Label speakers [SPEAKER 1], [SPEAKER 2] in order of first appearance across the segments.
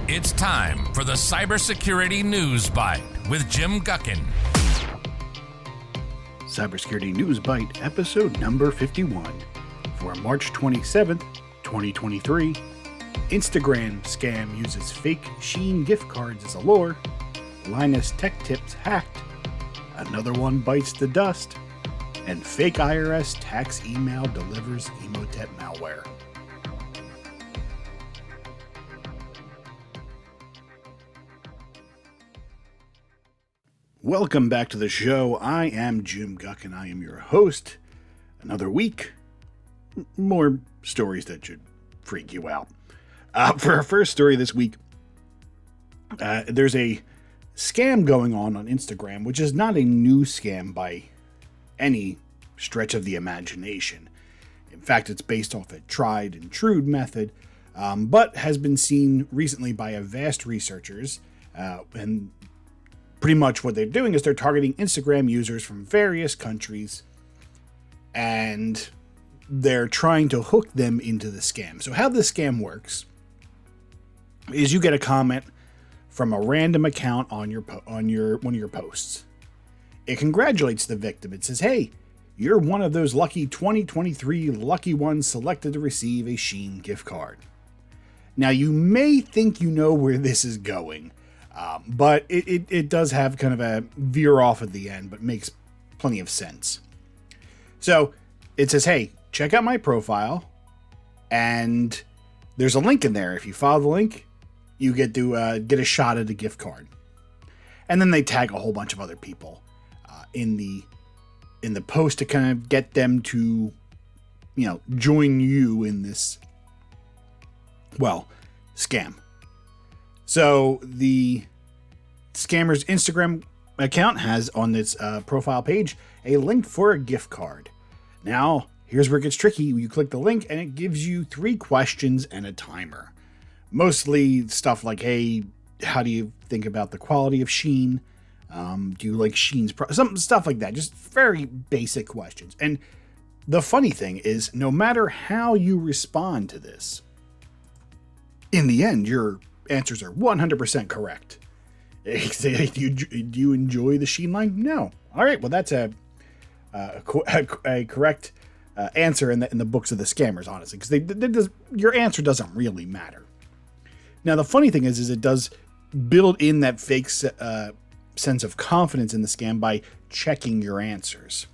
[SPEAKER 1] It's time for the CyberSecurity News Byte with Jim Guckin.
[SPEAKER 2] CyberSecurity News Byte, episode number 51, for March 27th, 2023. Instagram scam uses fake SHEIN gift cards as a lure. Linus tech tips hacked. Another one bites the dust. And fake IRS tax email delivers Emotet malware. Welcome back to the show. I am Jim Guckin. I am your host. Another week. More stories that should freak you out. For our first story this week, there's a scam going on Instagram, which is not a new scam by any stretch of the imagination. In fact, it's based off a tried and true method, but has been seen recently by a vast researchers, and pretty much what they're doing is they're targeting Instagram users from various countries, and they're trying to hook them into the scam. So how this scam works is you get a comment from a random account on one of your posts. It congratulates the victim. It says, "Hey, you're one of those lucky 2023 lucky ones selected to receive a SHEIN gift card." Now, you may think you know where this is going, but it does have kind of a veer off at the end, but makes plenty of sense. So it says, "Hey, check out my profile," and there's a link in there. If you follow the link, you get to get a shot at a gift card. And then they tag a whole bunch of other people in the post to kind of get them to, join you in this, scam. So the scammer's Instagram account has on its profile page a link for a gift card. Now, here's where it gets tricky. You click the link and it gives you 3 questions and a timer. Mostly stuff like, hey, how do you think about the quality of SHEIN? Do you like SHEIN's some stuff like that. Just very basic questions. And the funny thing is, no matter how you respond to this, in the end, your answers are 100% correct. Do you enjoy the SHEIN line? No. All right. Well, that's a correct answer in the books of the scammers, honestly, because your answer doesn't really matter. Now, the funny thing is it does build in that fake sense of confidence in the scam by checking your answers.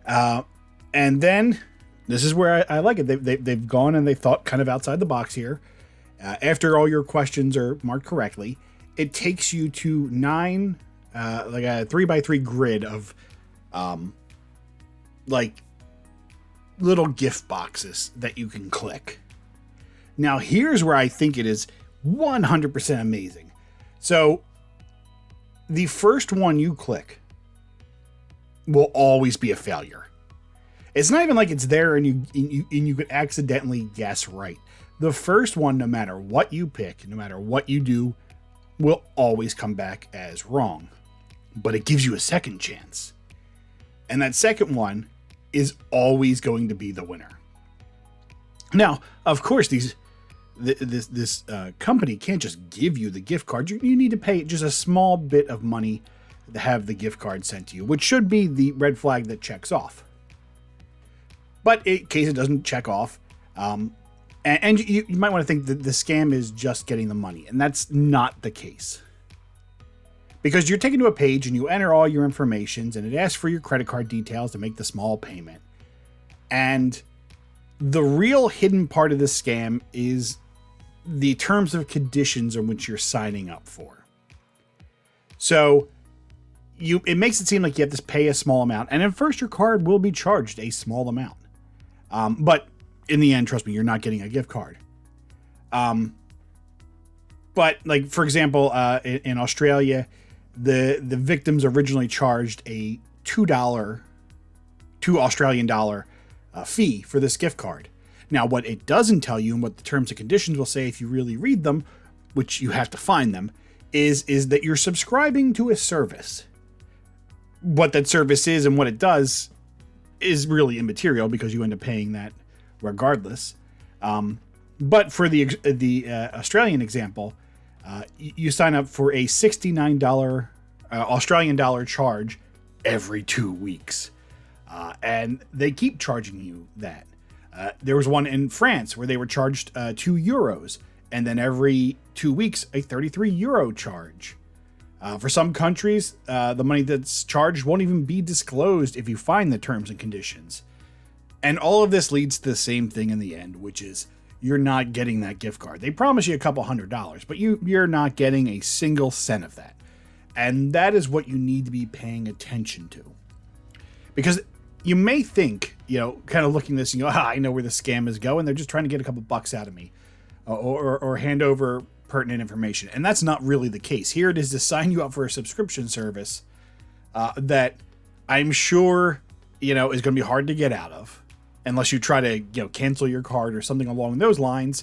[SPEAKER 2] And then this is where I like it. They've gone and they thought kind of outside the box here. After all your questions are marked correctly, it takes you to 9, like a 3x3 grid of, little gift boxes that you can click. Now, here's where I think it is 100% amazing. So the first one you click will always be a failure. It's not even like it's there and you could accidentally guess right. The first one, no matter what you pick, no matter what you do, will always come back as wrong. But it gives you a second chance. And that second one is always going to be the winner. Now, of course, this company can't just give you the gift card. You need to pay just a small bit of money to have the gift card sent to you, which should be the red flag that checks off. But in case it doesn't check off, and you might want to think that the scam is just getting the money, and that's not the case. Because you're taken to a page and you enter all your information, and it asks for your credit card details to make the small payment. And the real hidden part of this scam is the terms and conditions in which you're signing up for. So it makes it seem like you have to pay a small amount, and at first your card will be charged a small amount. But in the end, trust me, you're not getting a gift card. But like, for example, in Australia, the victims originally charged a $2 Australian dollar fee for this gift card. Now, what it doesn't tell you, and what the terms and conditions will say if you really read them, which you have to find them, is that you're subscribing to a service. What that service is and what it does is really immaterial because you end up paying that regardless. But for the Australian example, you sign up for a $69 Australian dollar charge every 2 weeks. And they keep charging you that. There was one in France where they were charged €2, and then every 2 weeks, a €33 charge. For some countries, the money that's charged won't even be disclosed if you find the terms and conditions. And all of this leads to the same thing in the end, which is you're not getting that gift card. They promise you a couple $100s, but you're not getting a single cent of that. And that is what you need to be paying attention to. Because you may think, kind of looking at this and go, I know where the scam is going. They're just trying to get a couple bucks out of me or hand over pertinent information. And that's not really the case. Here it is to sign you up for a subscription service that I'm sure, is going to be hard to get out of unless you try to, cancel your card or something along those lines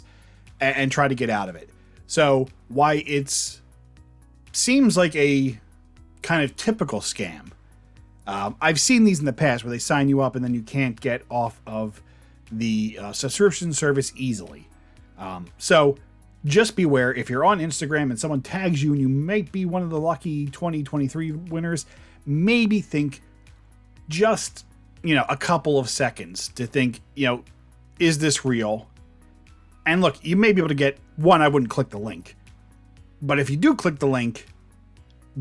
[SPEAKER 2] and try to get out of it. So why seems like a kind of typical scam. I've seen these in the past where they sign you up and then you can't get off of the subscription service easily. So just beware if you're on Instagram and someone tags you and you might be one of the lucky 2023 winners, maybe think just, a couple of seconds to think, is this real? And look, you may be able to get one. I wouldn't click the link, but if you do click the link,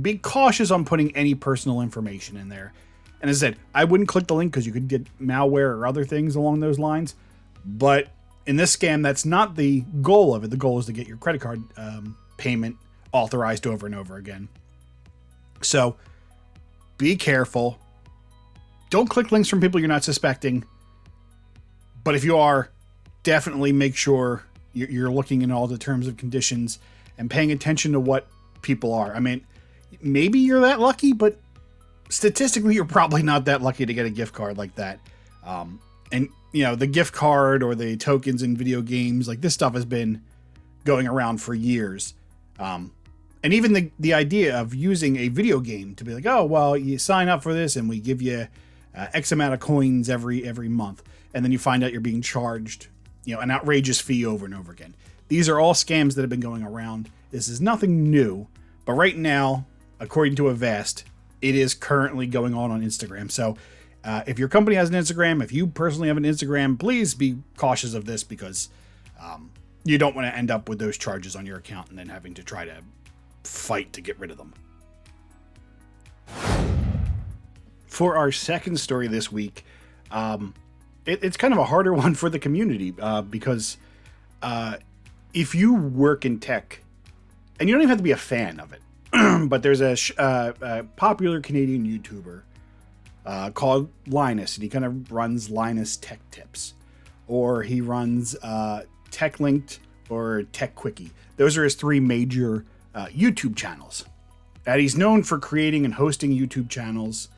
[SPEAKER 2] be cautious on putting any personal information in there. And as I said, I wouldn't click the link because you could get malware or other things along those lines. But in this scam, that's not the goal of it. The goal is to get your credit card payment authorized over and over again. So be careful. Don't click links from people you're not suspecting. But if you are, definitely make sure you're looking in all the terms and conditions and paying attention to what people are. I mean, maybe you're that lucky, but statistically, you're probably not that lucky to get a gift card like that. And the gift card or the tokens in video games, like this stuff has been going around for years. And even the idea of using a video game to be like, oh, well, you sign up for this and we give you X amount of coins every month. And then you find out you're being charged, an outrageous fee over and over again. These are all scams that have been going around. This is nothing new, but right now, according to Avast, it is currently going on Instagram. So if your company has an Instagram, if you personally have an Instagram, please be cautious of this because you don't want to end up with those charges on your account and then having to try to fight to get rid of them. For our second story this week, it's kind of a harder one for the community because if you work in tech, and you don't even have to be a fan of it, but there's a popular Canadian YouTuber called Linus, and he kind of runs Linus Tech Tips, or he runs Tech Linked or Tech Quickie. Those are his three major YouTube channels. And he's known for creating and hosting YouTube channels,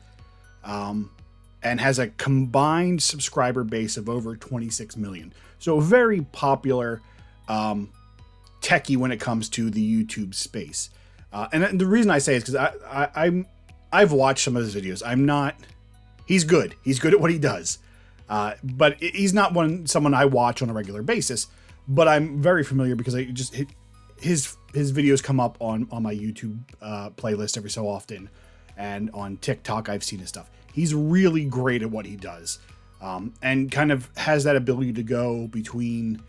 [SPEAKER 2] and has a combined subscriber base of over 26 million. So very popular techie when it comes to the YouTube space. And the reason I say is because I've watched some of his videos. He's good. He's good at what he does. But he's not someone I watch on a regular basis, but I'm very familiar because his videos come up on my YouTube playlist every so often. And on TikTok, I've seen his stuff. He's really great at what he does. And kind of has that ability to go between,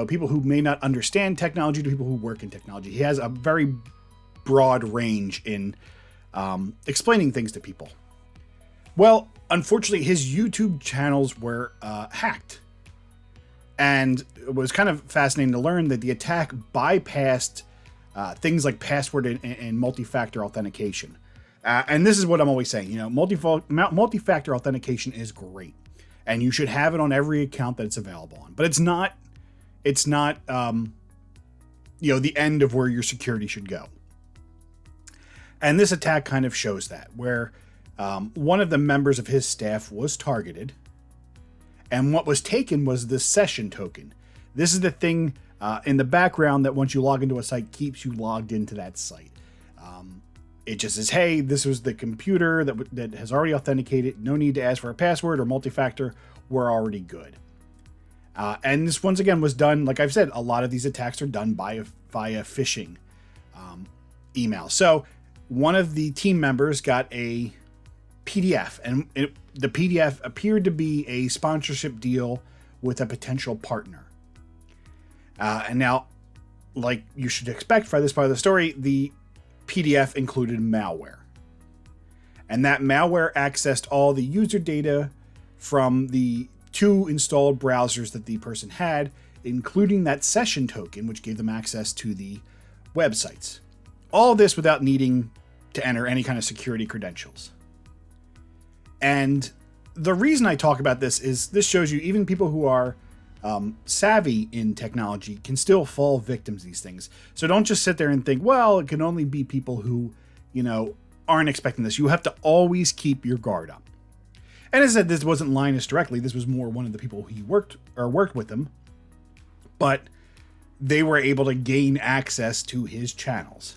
[SPEAKER 2] people who may not understand technology to people who work in technology. He has a very broad range in explaining things to people. Well, unfortunately, his YouTube channels were hacked. And it was kind of fascinating to learn that the attack bypassed things like password and multi-factor authentication. And this is what I'm always saying, multi-factor authentication is great. And you should have it on every account that it's available on. But it's not the end of where your security should go. And this attack kind of shows that, where one of the members of his staff was targeted. And what was taken was the session token. This is the thing in the background that once you log into a site, keeps you logged into that site. It just says, hey, this was the computer that has already authenticated. No need to ask for a password or multi-factor. We're already good. And this, once again, was done, like I've said, a lot of these attacks are done via phishing email. So one of the team members got a PDF, and the PDF appeared to be a sponsorship deal with a potential partner. And now, like you should expect for this part of the story, the PDF included malware. And that malware accessed all the user data from the 2 installed browsers that the person had, including that session token, which gave them access to the websites. All this without needing to enter any kind of security credentials. And the reason I talk about this is this shows you even people who are savvy in technology can still fall victims to these things. So don't just sit there and think, well, it can only be people who, aren't expecting this. You have to always keep your guard up. And as I said, this wasn't Linus directly. This was more one of the people he worked with him. But they were able to gain access to his channels.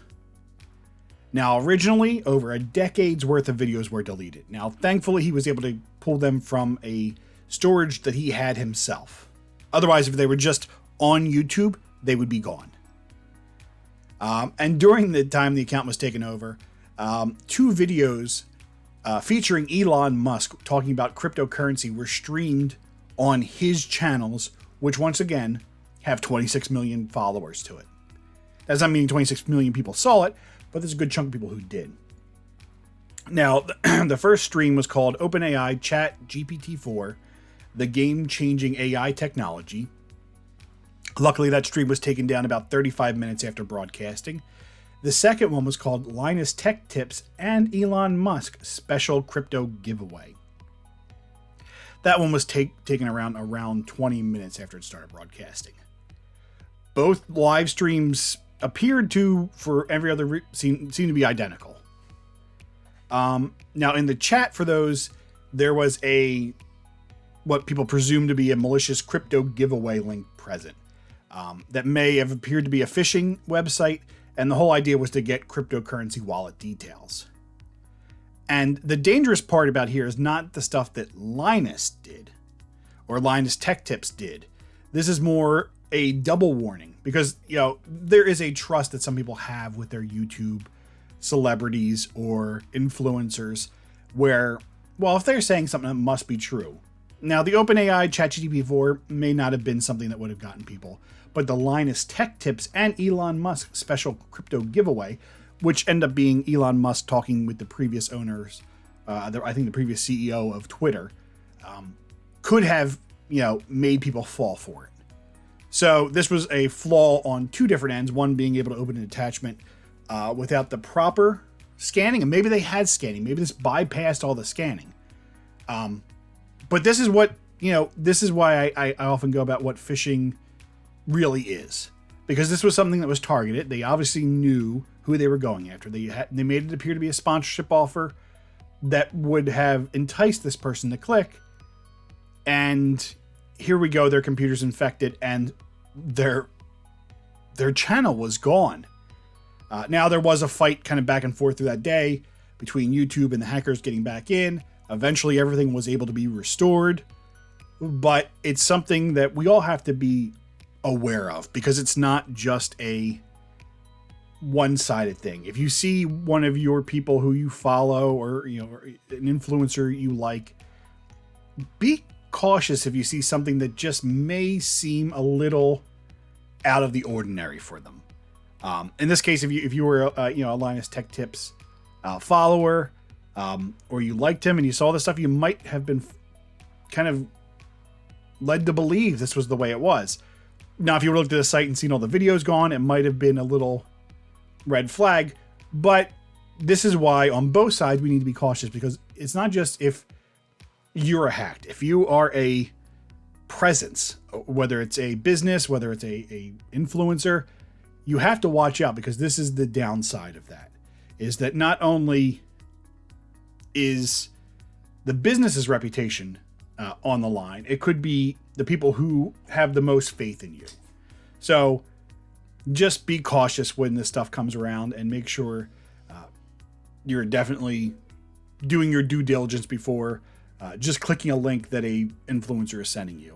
[SPEAKER 2] Now, originally, over a decade's worth of videos were deleted. Now, thankfully, he was able to pull them from a storage that he had himself. Otherwise, if they were just on YouTube, they would be gone. And during the time the account was taken over, 2 videos featuring Elon Musk talking about cryptocurrency were streamed on his channels, which once again have 26 million followers to it. That's not meaning 26 million people saw it, but there's a good chunk of people who did. Now, the first stream was called OpenAI Chat GPT-4, the game-changing AI technology. Luckily, that stream was taken down about 35 minutes after broadcasting. The second one was called Linus Tech Tips and Elon Musk Special Crypto Giveaway. That one was taken around 20 minutes after it started broadcasting. Both live streams appeared to, for every other seem to be identical. Now, in the chat for those, there was what people presume to be a malicious crypto giveaway link present. That may have appeared to be a phishing website, and the whole idea was to get cryptocurrency wallet details. And the dangerous part about here is not the stuff that Linus did, or Linus Tech Tips did. This is more a double warning, because there is a trust that some people have with their YouTube celebrities or influencers where, well, if they're saying something, that must be true. Now, the OpenAI ChatGPT-4 may not have been something that would have gotten people, but the Linus Tech Tips and Elon Musk Special Crypto Giveaway, which end up being Elon Musk talking with the previous owners, I think the previous CEO of Twitter, could have, made people fall for it. So this was a flaw on 2 different ends, one being able to open an attachment without the proper scanning, and maybe they had scanning, maybe this bypassed all the scanning. But this is what, this is why I often go about what phishing really is, because this was something that was targeted. They obviously knew who they were going after. They made it appear to be a sponsorship offer that would have enticed this person to click. And here we go, their computer's infected and their channel was gone. Now, there was a fight kind of back and forth through that day between YouTube and the hackers getting back in. Eventually, everything was able to be restored. But it's something that we all have to be aware of, because it's not just a one-sided thing. If you see one of your people who you follow or or an influencer you like, be cautious if you see something that just may seem a little out of the ordinary for them. In this case, if you were a Linus Tech Tips follower, or you liked him and you saw this stuff, you might have been kind of led to believe this was the way it was. Now, if you looked at the site and seen all the videos gone, it might have been a little red flag. But this is why on both sides we need to be cautious, because it's not just if you're hacked. If you are a presence, whether it's a business, whether it's a influencer, you have to watch out, because this is the downside of that, is that not only is the business's reputation on the line, it could be the people who have the most faith in you. So just be cautious when this stuff comes around, and make sure you're definitely doing your due diligence before just clicking a link that a influencer is sending you.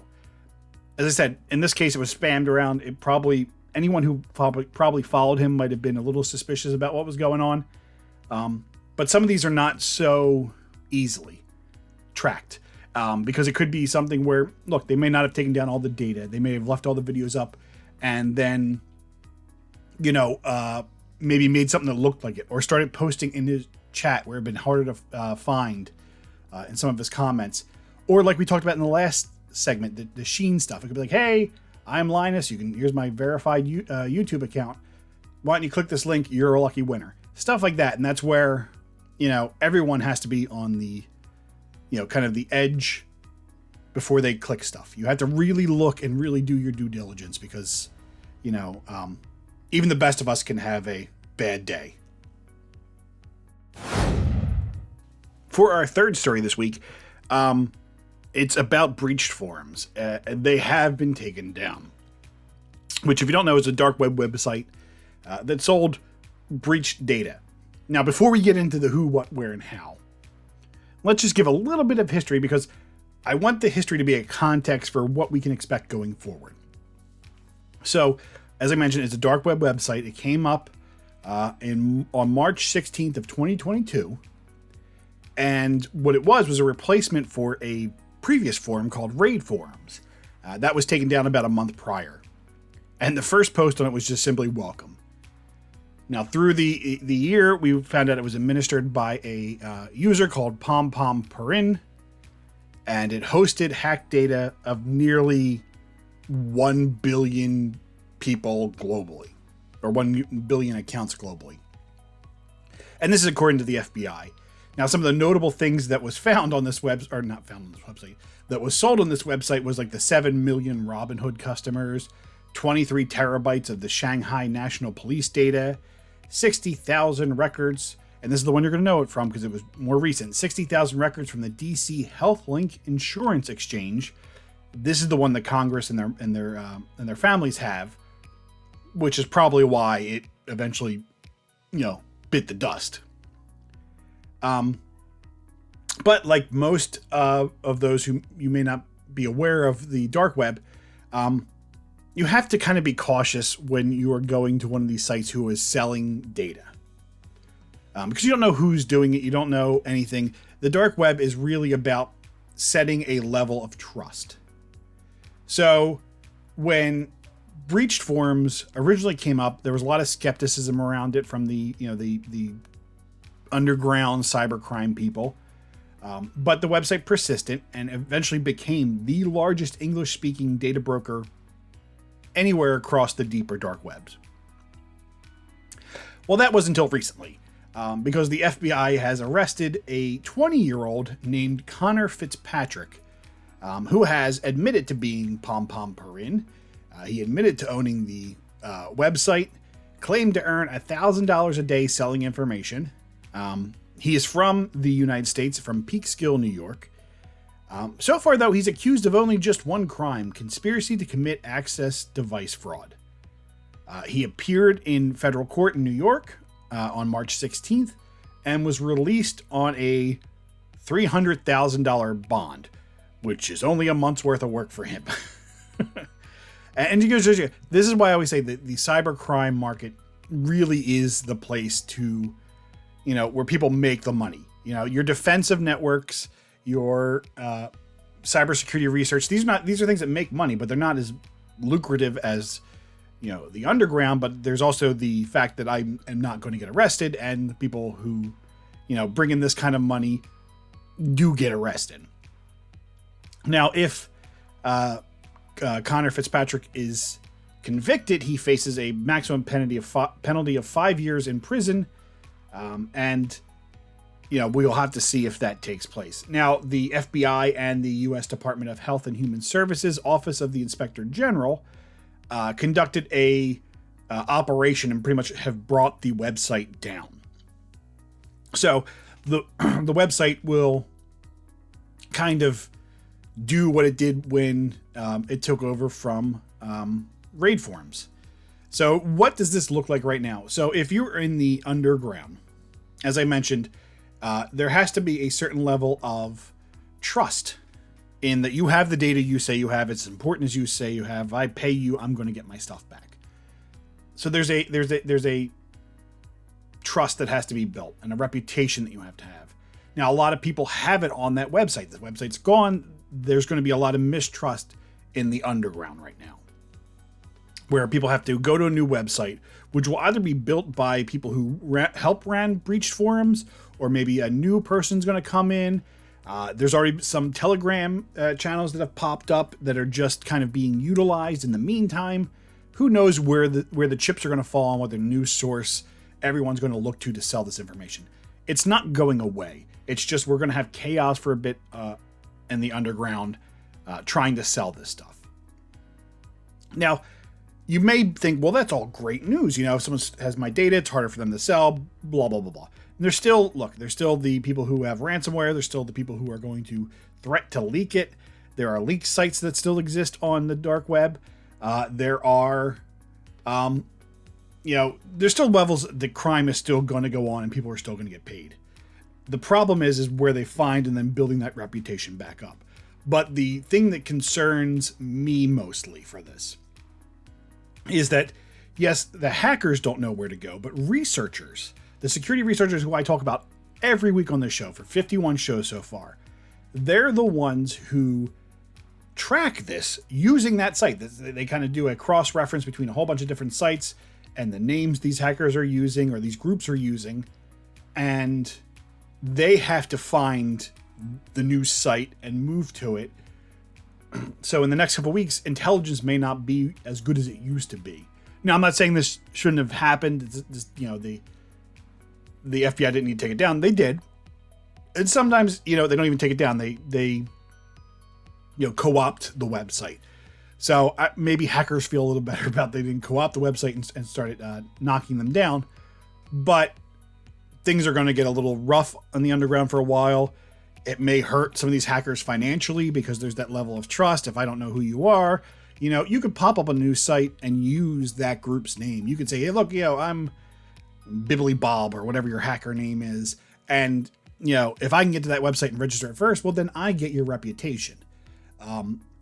[SPEAKER 2] as I said, in this case, it was spammed around. It probably, anyone who probably followed him might have been a little suspicious about what was going on. But some of these are not so easily tracked, because it could be something where, look, they may not have taken down all the data. They may have left all the videos up and then, maybe made something that looked like it, or started posting in his chat where it had been harder to find in some of his comments. Or like we talked about in the last segment, the SHEIN stuff. It could be like, hey, I'm Linus. Here's my verified YouTube account. Why don't you click this link? You're a lucky winner. Stuff like that. And that's where, everyone has to be on the, kind of the edge before they click stuff. You have to really look and really do your due diligence, because, even the best of us can have a bad day. For our third story this week, it's about breached forums. They have been taken down, which, if you don't know, is a dark web website that sold breached data. Now, before we get into the who, what, where, and how, let's just give a little bit of history, because I want the history to be a context for what we can expect going forward. So, as I mentioned, it's a dark web website. It came up on March 16th of 2022. And what it was a replacement for a previous forum called Raid Forums. That was taken down about a month prior. And the first post on it was just simply welcome. Now, through the year, we found out it was administered by a user called PomPomPerin, and it hosted hacked data of nearly 1 billion people globally, or 1 billion accounts globally. And this is according to the FBI. Now, some of the notable things that was found on this website, that was sold on this website was like the 7 million Robinhood customers, 23 terabytes of the Shanghai National Police data, 60,000 records, and this is the one you're going to know it from because it was more recent, 60,000 records from the DC HealthLink Insurance Exchange. This is the one that Congress and their families have, which is probably why it eventually, bit the dust. But like most of those who you may not be aware of the dark web, you have to kind of be cautious when you are going to one of these sites who is selling data. Because you don't know who's doing it. You don't know anything. The dark web is really about setting a level of trust. So when breached forums originally came up, there was a lot of skepticism around it from the underground cybercrime people. But the website persisted and eventually became the largest English-speaking data broker anywhere across the deeper dark webs. Well, that was until recently, because the FBI has arrested a 20-year-old named Connor Fitzpatrick, who has admitted to being PomPomPerin. He admitted to owning the website, claimed to earn $1,000 a day selling information. He is from the United States, from Peekskill, New York. So far, though, he's accused of only just one crime: conspiracy to commit access device fraud. He appeared in federal court in New York on March 16th and was released on a $300,000 bond, which is only a month's worth of work for him. And he goes, this is why I always say that the cybercrime market really is the place to, where people make the money. Your defensive networks, your cybersecurity research, these are things that make money, but they're not as lucrative as, the underground. But there's also the fact that I am not going to get arrested, and the people who, bring in this kind of money do get arrested. Now, if Connor Fitzpatrick is convicted, he faces a maximum penalty of 5 years in prison, and we'll have to see if that takes place. Now, the FBI and the U.S. Department of Health and Human Services Office of the Inspector General conducted a operation and pretty much have brought the website down. So the website will kind of do what it did when it took over from Raid Forums. So what does this look like right now? So if you're in the underground, as I mentioned, there has to be a certain level of trust in that you have the data you say you have. It's as important as you say you have. If I pay you, I'm going to get my stuff back. So there's a trust that has to be built and a reputation that you have to have. Now, a lot of people have it on that website. The website's gone. There's going to be a lot of mistrust in the underground right now, where people have to go to a new website, which will either be built by people who help ran breached forums, or maybe a new person's going to come in. There's already some Telegram channels that have popped up that are just kind of being utilized in the meantime. Who knows where the chips are going to fall on what the news source everyone's going to look to sell this information. It's not going away. It's just we're going to have chaos for a bit in the underground trying to sell this stuff. Now, you may think, well, that's all great news. If someone has my data, it's harder for them to sell, blah, blah, blah, blah. And there's still the people who have ransomware. There's still the people who are going to threat to leak it. There are leak sites that still exist on the dark web. There are, there's still levels that crime is still going to go on and people are still going to get paid. The problem is where they find and then building that reputation back up. But the thing that concerns me mostly for this is that, yes, the hackers don't know where to go, but researchers, the security researchers who I talk about every week on this show for 51 shows so far, they're the ones who track this using that site. They kind of do a cross-reference between a whole bunch of different sites and the names these hackers are using or these groups are using, and they have to find the new site and move to it. So in the next couple of weeks, intelligence may not be as good as it used to be. Now, I'm not saying this shouldn't have happened. The FBI didn't need to take it down. They did. And sometimes, they don't even take it down. They co-opt the website. So maybe hackers feel a little better about they didn't co-opt the website and started knocking them down. But things are going to get a little rough on the underground for a while. It may hurt some of these hackers financially because there's that level of trust. If I don't know who you are, you could pop up a new site and use that group's name. You could say, hey, look, I'm Bibbly Bob or whatever your hacker name is. And, if I can get to that website and register it first, well, then I get your reputation.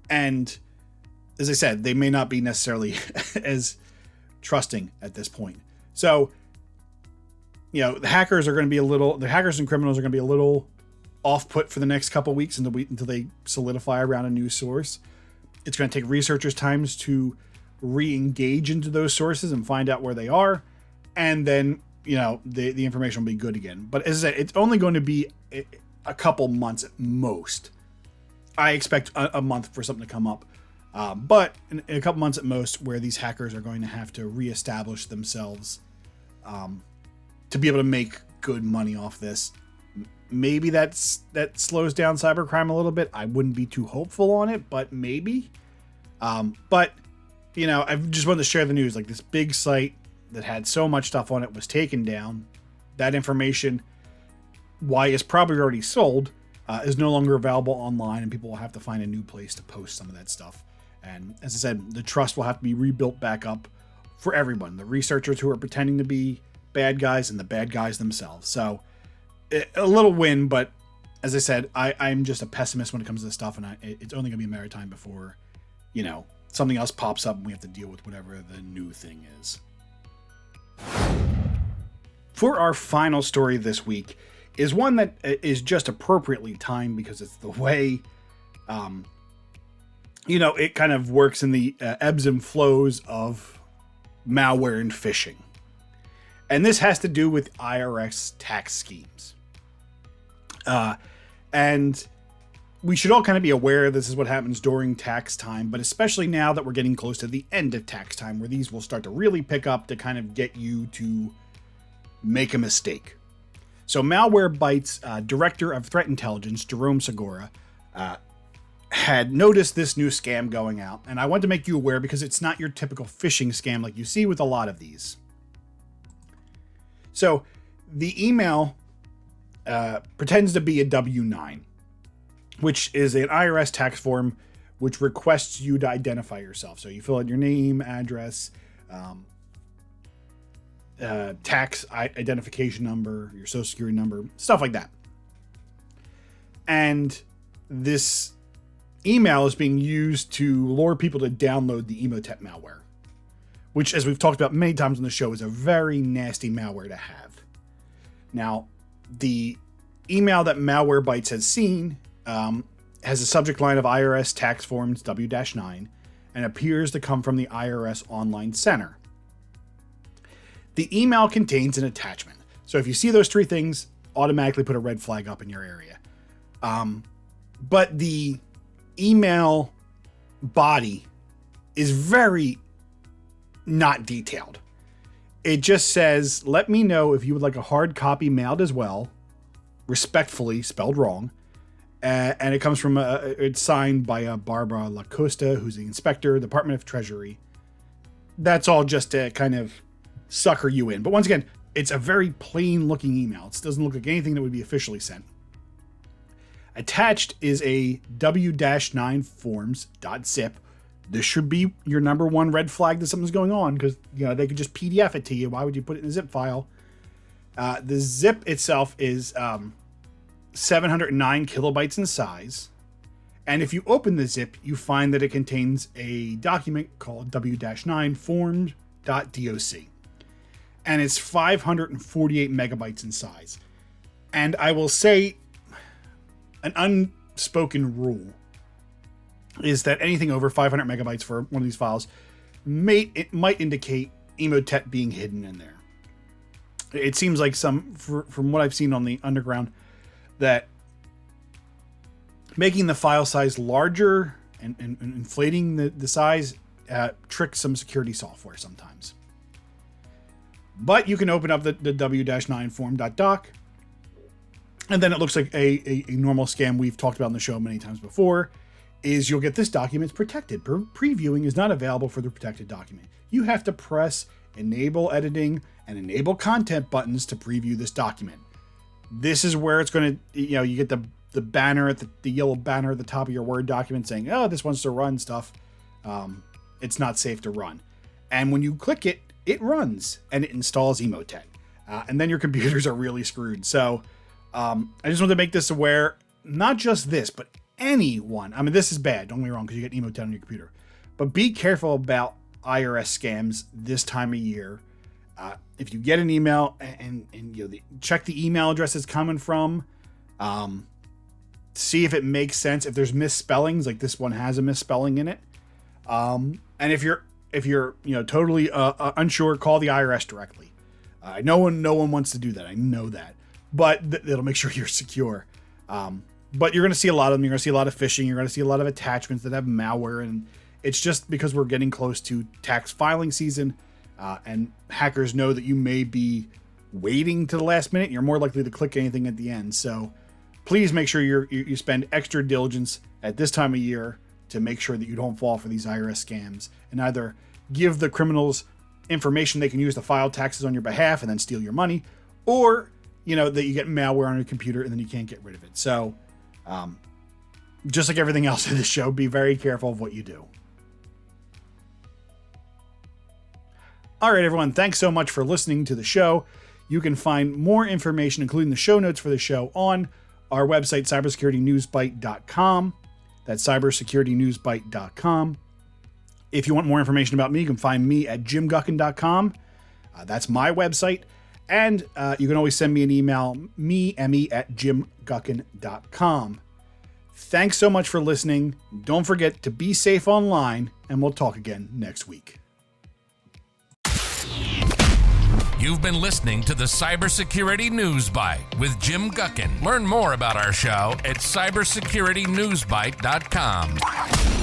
[SPEAKER 2] And as I said, they may not be necessarily as trusting at this point. So, the hackers and criminals are going to be a little off-put for the next couple weeks until they solidify around a new source. It's going to take researchers times to re-engage into those sources and find out where they are. And then, the information will be good again. But as I said, it's only going to be a couple months at most. I expect a month for something to come up. But in a couple months at most, where these hackers are going to have to reestablish themselves to be able to make good money off this. Maybe that slows down cybercrime a little bit. I wouldn't be too hopeful on it, but maybe. But I just wanted to share the news. Like, this big site that had so much stuff on it was taken down. That information, why it's probably already sold, is no longer available online, and people will have to find a new place to post some of that stuff. And as I said, the trust will have to be rebuilt back up for everyone. The researchers who are pretending to be bad guys and the bad guys themselves. So a little win, but as I said, I'm just a pessimist when it comes to this stuff, and it's only going to be a matter of time before, something else pops up and we have to deal with whatever the new thing is. For our final story this week is one that is just appropriately timed because it's the way, it kind of works in the ebbs and flows of malware and phishing. And this has to do with IRS tax schemes. And we should all kind of be aware this is what happens during tax time, but especially now that we're getting close to the end of tax time, where these will start to really pick up to kind of get you to make a mistake. So Byte's director of threat intelligence, Jerome Segura, had noticed this new scam going out. And I want to make you aware because it's not your typical phishing scam like you see with a lot of these. So the email pretends to be a W-9, which is an IRS tax form which requests you to identify yourself. So you fill out your name, address, tax identification number, your social security number, stuff like that. And this email is being used to lure people to download the Emotet malware, which, as we've talked about many times on the show, is a very nasty malware to have. Now, the email that Malware Bytes has seen has a subject line of IRS tax forms W-9 and appears to come from the IRS Online Center. The email contains an attachment. So if you see those three things, automatically put a red flag up in your area. But the email body is very not detailed. It just says, let me know if you would like a hard copy mailed as well, respectfully spelled wrong. And it comes from, it's signed by Barbara LaCosta, who's the inspector, Department of Treasury. That's all just to kind of sucker you in. But once again, it's a very plain looking email. It doesn't look like anything that would be officially sent. Attached is a W-9 forms.zip. This should be your number one red flag that something's going on, because they could just PDF it to you. Why would you put it in a zip file? The zip itself is 709 kilobytes in size. And if you open the zip, you find that it contains a document called W-9 forms.doc. And it's 548 megabytes in size. And I will say, an unspoken rule is that anything over 500 megabytes for one of these files might indicate Emotet being hidden in there. It seems like from what I've seen on the underground, that making the file size larger and inflating the size tricks some security software sometimes. But you can open up the W-9 form.doc, and then it looks like a normal scam we've talked about on the show many times before. Is you'll get this document protected. Previewing is not available for the protected document. You have to press enable editing and enable content buttons to preview this document. This is where it's going to, you get the banner at the yellow banner at the top of your Word document saying, oh, this wants to run stuff. It's not safe to run. And when you click it, it runs and it installs Emotet. And then your computers are really screwed. So I just want to make this aware, not just this, but anyone. I mean, this is bad. Don't get me wrong, because you get Emotet on your computer. But be careful about IRS scams this time of year. If you get an email and check the email address it's coming from, see if it makes sense. If there's misspellings, like this one has a misspelling in it. And if you're totally unsure, call the IRS directly. No one wants to do that. I know that, but it'll make sure you're secure. But you're going to see a lot of them. You're going to see a lot of phishing. You're going to see a lot of attachments that have malware. And it's just because we're getting close to tax filing season. And hackers know that you may be waiting to the last minute. You're more likely to click anything at the end. So please make sure you spend extra diligence at this time of year to make sure that you don't fall for these IRS scams, and either give the criminals information they can use to file taxes on your behalf and then steal your money, or that you get malware on your computer and then you can't get rid of it. So just like everything else in this show, be very careful of what you do. All right, everyone, thanks so much for listening to the show. You can find more information, including the show notes for the show, on our website, cybersecurity.newsbyte.com. That's cybersecurity.newsbyte.com. If you want more information about me, you can find me at jimguckin.com. That's my website. And you can always send me an email, me@jimguckin.com. Thanks so much for listening. Don't forget to be safe online, and we'll talk again next week.
[SPEAKER 1] You've been listening to the Cybersecurity News Byte with Jim Guckin. Learn more about our show at cybersecurity.newsbyte.com.